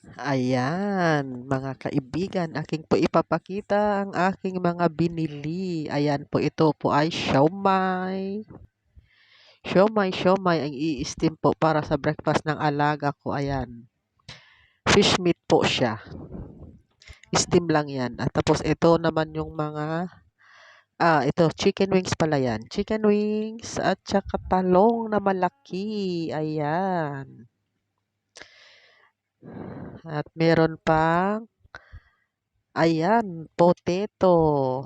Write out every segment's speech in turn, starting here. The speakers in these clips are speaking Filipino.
Ayan, mga kaibigan, aking po ipapakita ang aking mga binili. Ayan po, ito po ay siomai. Siomai ang i-steam po para sa breakfast ng alaga ko. Ayan, fish meat po siya. Steam lang yan. At tapos ito naman yung mga, ito, chicken wings pala yan. Chicken wings at saka talong na malaki. Ayan. At meron pang, ayan, potato.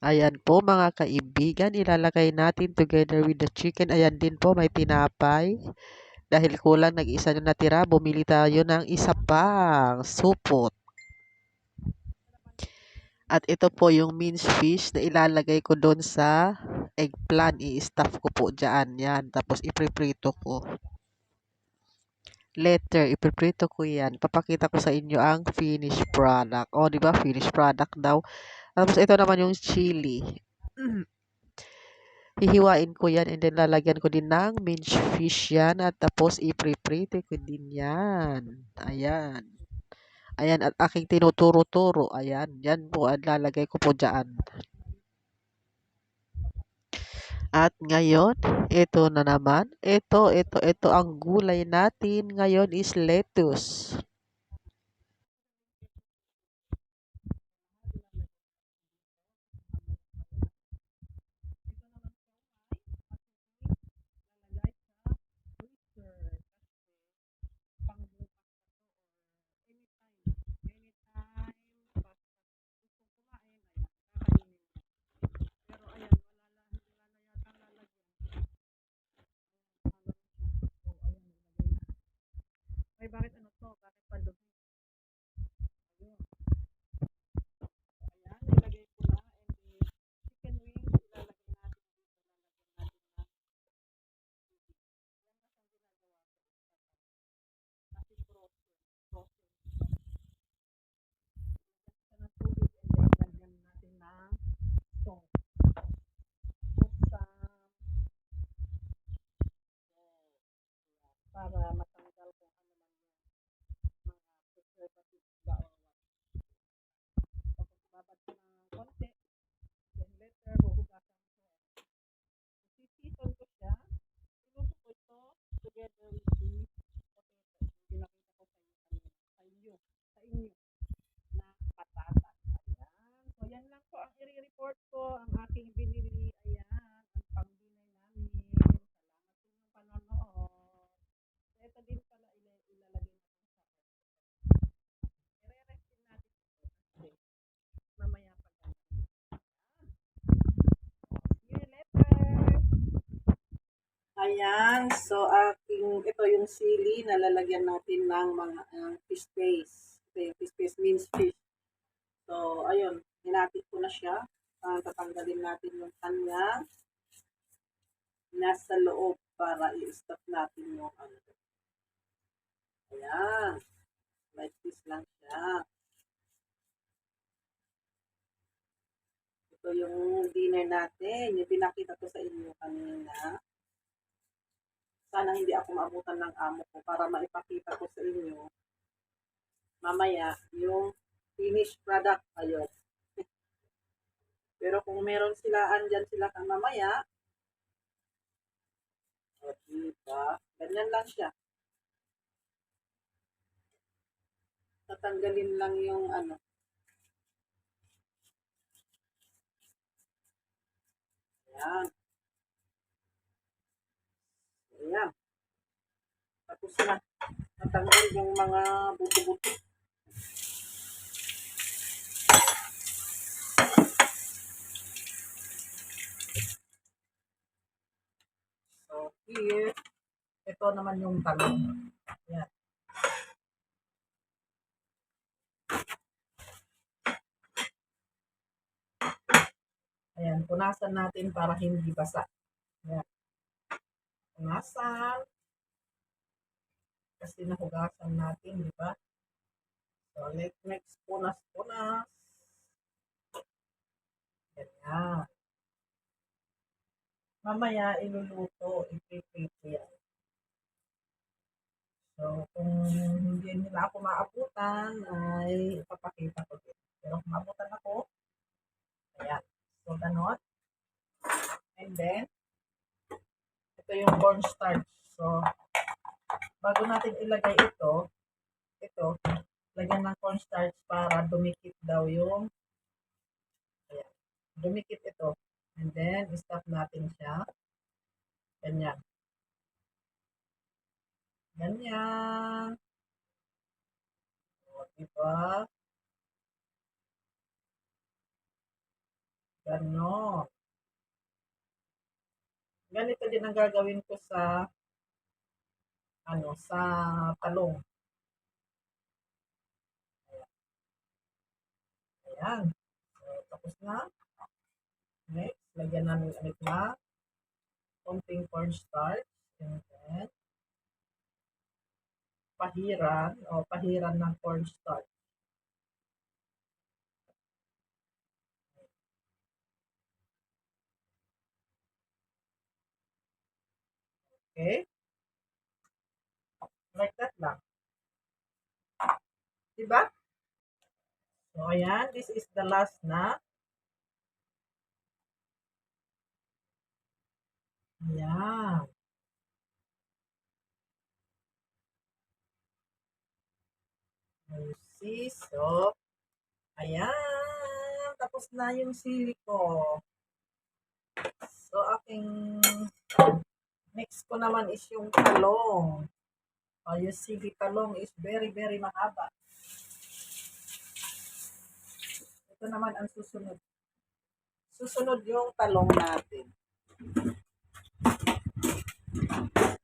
Ayan po mga kaibigan, ilalagay natin together with the chicken. Ayan din po, may tinapay. Dahil kulang, nag-isa na natira, bumili tayo ng isa pang supot. At ito po yung minced fish na ilalagay ko doon sa eggplant. I-stuff ko po dyan. Yan. Tapos ipiprito ko. Later, ipiprito ko yan. Papakita ko sa inyo ang finished product. O, di ba? Finished product daw. Tapos ito naman yung chili. Hihiwain ko yan and then lalagyan ko din ng minced fish yan at tapos ipiprito ko din yan. Ayan. Ayan at aking tinuturo-turo. Ayan. Yan po ang lalagay ko po dyan. At ngayon, ito na naman. Ito ang gulay natin ngayon is lettuce. Ay, bakit ano to? Bakit pandog? Ayan, nilagay ko na and the chicken wings ilalagay natin dito. Lalagyan natin frozen. Sa ng tubig and then lagyan natin ng salt. Buksan para matanggal kung ano man yung mga preservatives ba o what. Tapos babad ko ng konti. Then later, huhugasan ko. Sisison ko siya. Iluto ko ito together with the potato. Pinakita ko sa inyo kanina. Sa inyo na patatas. Ayan. So, yan lang po ang i-report ko. Ang aking binili. Ayan. Ang pambinay namin. Salamat po ng panonood. So, ito din pala ilalagay natin sa i-re-rest din natin ito. Kasi mamaya pa gagawin. See you later. Ayan, so ito yung sili na lalagyan natin ng mga fish paste. Ito yung fish paste means fish. So, ayun, hinati ko na siya. Tatanggalin natin yung kanya nasa loob para i-stuff natin yung ano. Ayan, like this lang siya. Ito yung dinner natin, yung pinakita ko sa inyo kanina. Sana hindi ako maabutan ng amo ko para maipakita ko sa inyo mamaya yung finished product. Ayun. Pero kung meron sila, andyan sila kang mamaya, o diba, ganyan lang siya. Tatanggalin lang yung ano. Ayan. Ayan. Tapos na. Natanggal yung mga buto-buto. So, here, ito naman yung talong. Ayan. Ayan, punasan natin para hindi basa. Ayan. Punasan. Kasi nahugasan natin, di ba? So, next, punas-punas. Ganyan. Mamaya, iluluto, i-prepare yan. So, kung hindi nila ako maabutan, ay ipapakita ko din. Pero kung maabutan ako, ayan. So, ganon. And then, ito yung cornstarch. So, bago natin ilagay ito, lagyan ng cornstarch para dumikit daw yung, ayan, dumikit ito. And then, stop natin siya. Ganyan. Ganyan. O, diba? Ganon. Ganito din ang gagawin ko sa, sa talong. Ayan. So, tapos na. Next, lagyan namin ulit na konting cornstarch. And then, pahiran ng cornstarch. Okay? Like that lang. Diba? So, ayan. This is the last na. Ayan. You see? So, ayan. Tapos na yung sili ko. So, next ko naman is yung talong. You see, the talong is very, very mahaba. Ito naman ang susunod. Susunod yung talong natin.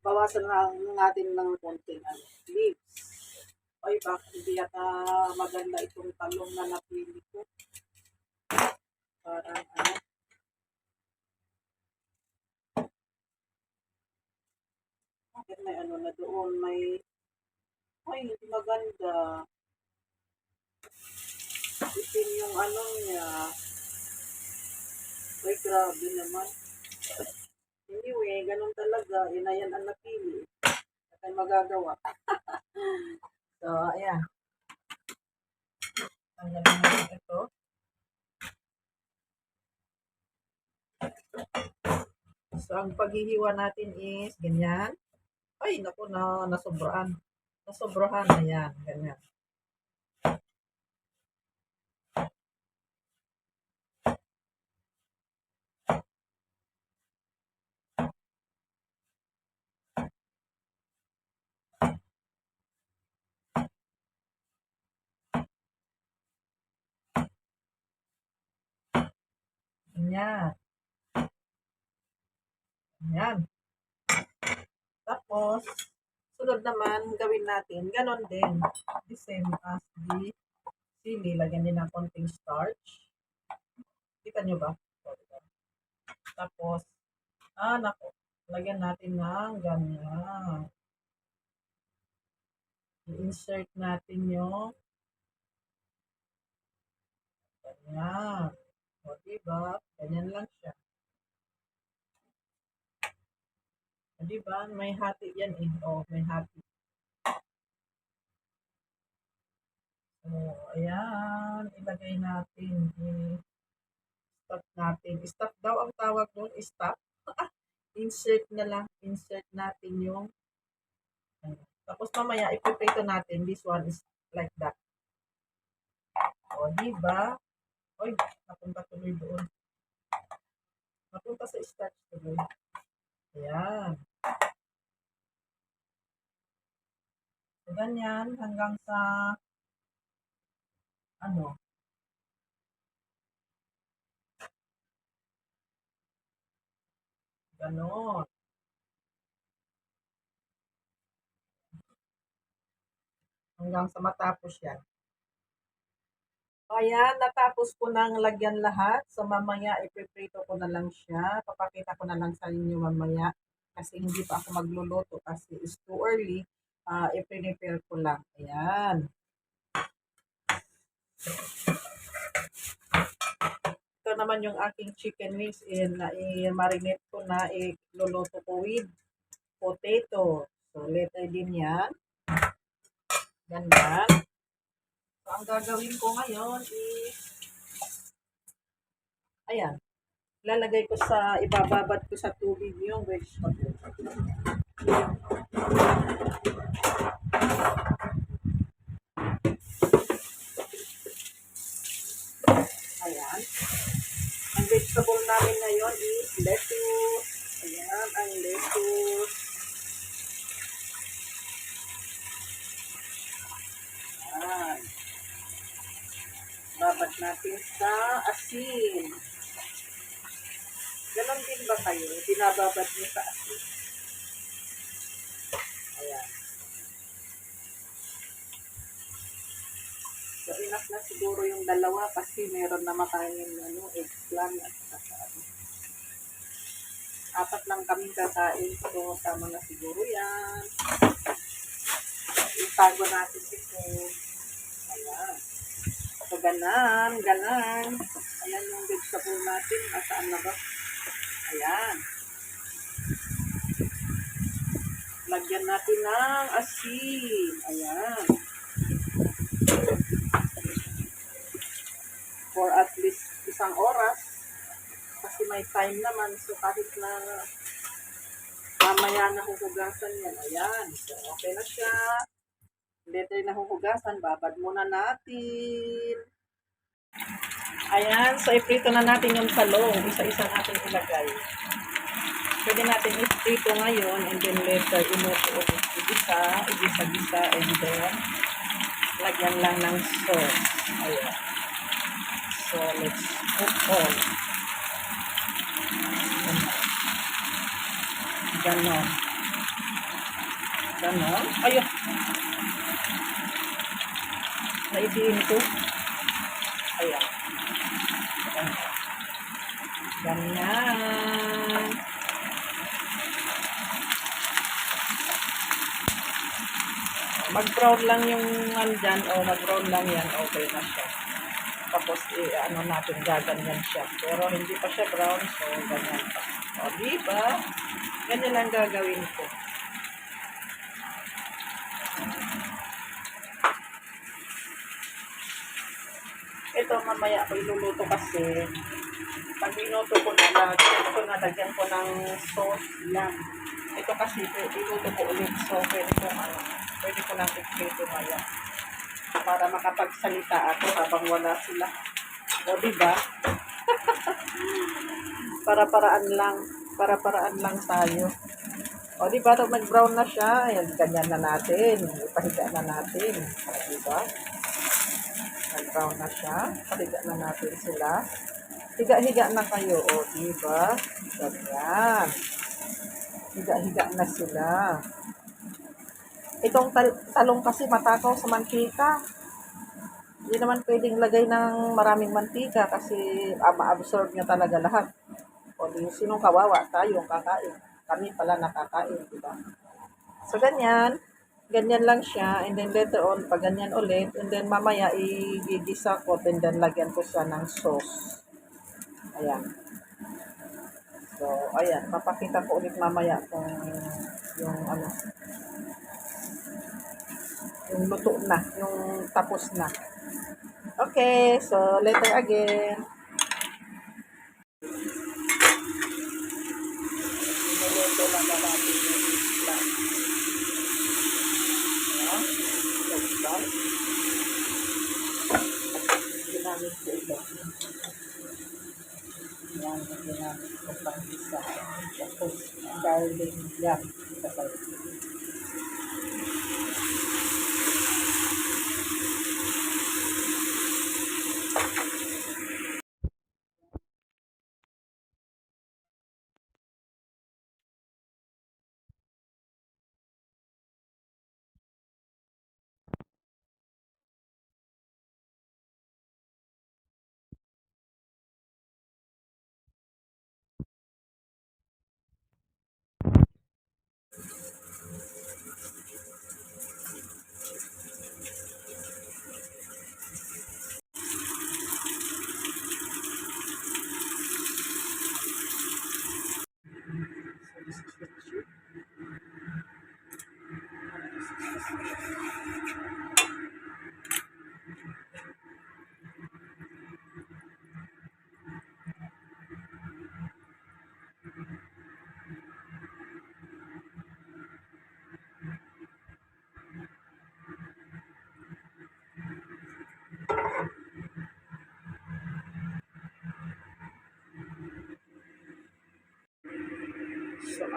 Bawasan lang natin ng konting leaves. Ay, bakit hindi yata maganda itong talong na napili ko? Parang bakit may na doon, ay, hindi maganda. Itin yung niya. Ay, grabe naman. Anyway, ganun talaga. Inayan ang napili. At ay magagawa. So, ayan. Tanggalin natin ito. So, ang paghihiwa natin is ganyan. Ay, naku, nasobrahan. Nasobrahan. Ayan, ganyan. Ganyan. Ganyan. Tapos, sunod naman, gawin natin, ganon din. The same as the sili. Lagyan din ng konting starch. Kita nyo ba? Tapos, nako, lagyan natin ng ganyan. I-insert natin yung ganyan. O, diba? Ganyan lang siya. O, diba? May hati yan eh. O, may hati. So, ayan. Ilagay natin. Stop natin. Stop daw ang tawag doon. Stop. Insert na lang. Insert natin yung tapos mamaya ipiprito natin. This one is like that. O, diba? Oy, napunta tuloy doon. Napunta sa starch tuloy. Ayan. So, ganyan hanggang sa ganon. Hanggang sa matapos yan. Ayan, natapos ko nang lagyan lahat. So, mamaya ipiprito ko na lang siya. Papakita ko na lang sa inyo mamaya. Kasi hindi pa ako magluluto kasi it's too early. I-prepare ko lang. Ayan. Ito naman yung aking chicken wings i-marinate ko na iluluto ko with potato. So, later din yan. gagawin ko ngayon is, ayan, lalagay ko sa, ibababad ko sa tubig yung vegetable. Ayan. Ang vegetable namin ngayon is lettuce. Ayan, ang lettuce. Ayan. Babad natin sa asin. Ganon din ba kayo? Binababad niyo sa asin. Ayan. So, enough na siguro yung dalawa kasi meron naman tayong eggplant at saka apat lang kaming kakain. So, tama na siguro yan. Itago natin ito. Ayan. So, ganan. Ayan yung vegetable natin. Asaan na ba? Ayan. Lagyan natin ng asin. Ayan. For at least isang oras. Kasi may time naman. So, kahit na mamaya na huhugasan yan. Ayan. So, okay na siya. Later na huhugasan. Babad muna natin. Ayan. So, iprito na natin yung talong. Isa-isa natin ilagay. Pwede natin iprito ngayon. And then later, inuto. Igisa-gisa. And then, lagyan lang ng sauce. Ayan. So, let's cook all. Ganon. Ayun. Naitiin ko. Ayan. Ganyan. Mag-brown lang yung andyan. O, mag-brown lang yan. Okay na siya. Tapos, natin, gaganyan siya. Pero, hindi pa siya brown. So, ganyan pa. O, diba? Ganyan lang gagawin ko. Ito, mamaya ako iluluto kasi pag inuto ko na, lagyan ko ng sauce yan. Ito kasi, iluto ko ulit. So, pwede ko nang i-prito maya. Para makapagsalita ako habang wala sila. O, diba? Para-paraan lang tayo. O, diba? Ito, nag-brown na siya. Ayan, ganyan na natin. Ipahiga na natin. O, diba? Nag-brown na siya. Pahiga na natin sila. Higa-higa na kayo. O, diba? Ganyan. Higa-higa na sila. Itong talong kasi matakaw sa mantika. Hindi naman pwedeng lagay ng maraming mantika kasi ma-absorb niya talaga lahat. O di, sinong kawawa? Tayong kakain. Kami pala nakakain, diba? So, ganyan. Ganyan lang siya. And then later on, pag ganyan ulit, and then mamaya igigisa ko, and then lagyan ko siya ng sauce. Ayan. So, ayan. Papakita ko ulit mamaya kung yung yung luto na, yung tapos na. Okay, so later again. Niluluto na natin yung isla. Ayan, isla. Ginamit ko ito. Ayan, ginamit ko pang isa. Tapos, garlic, yan. Kasal.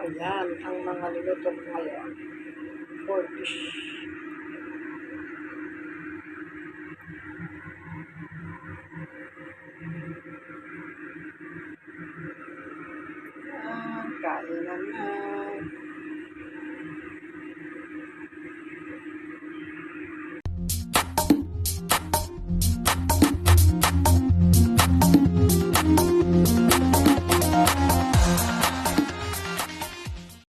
Ayan, ang mga niluto ko ngayon. Pork dish.